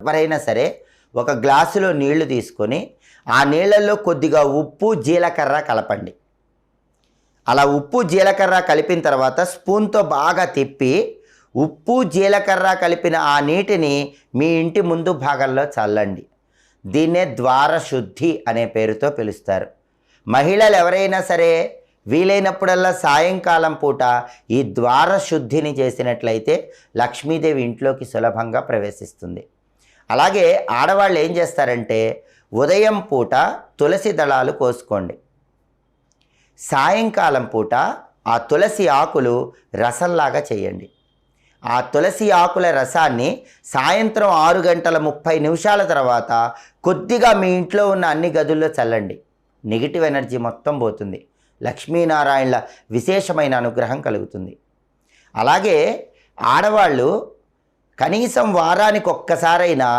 ఎవరైనా సరే ఒక గ్లాసులో నీళ్లు తీసుకొని ఆ నీళ్ళల్లో కొద్దిగా ఉప్పు జీలకర్ర కలపండి. అలా ఉప్పు జీలకర్ర కలిపిన తర్వాత స్పూన్తో బాగా తిప్పి ఉప్పు జీలకర్ర కలిపిన ఆ నీటిని మీ ఇంటి ముందు భాగంలో చల్లండి. దీన్నే ద్వార శుద్ధి అనే పేరుతో పిలుస్తారు. మహిళలు ఎవరైనా సరే వీలైనప్పుడల్లా సాయంకాలం పూట ఈ ద్వార శుద్ధిని చేసినట్లయితే లక్ష్మీదేవి ఇంట్లోకి సులభంగా ప్రవేశిస్తుంది. అలాగే ఆడవాళ్ళు ఏం చేస్తారంటే ఉదయం పూట తులసి దళాలు కోసుకోండి. సాయంకాలం పూట ఆ తులసి ఆకులు రసంలాగా చేయండి. ఆ తులసి ఆకుల రసాన్ని సాయంత్రం 6:30 తర్వాత కొద్దిగా మీ ఇంట్లో ఉన్న అన్ని గదుల్లో చల్లండి. నెగిటివ్ ఎనర్జీ మొత్తం పోతుంది. లక్ష్మీనారాయణల విశేషమైన అనుగ్రహం కలుగుతుంది. అలాగే ఆడవాళ్ళు కనీసం వారానికి ఒక్కసారైనా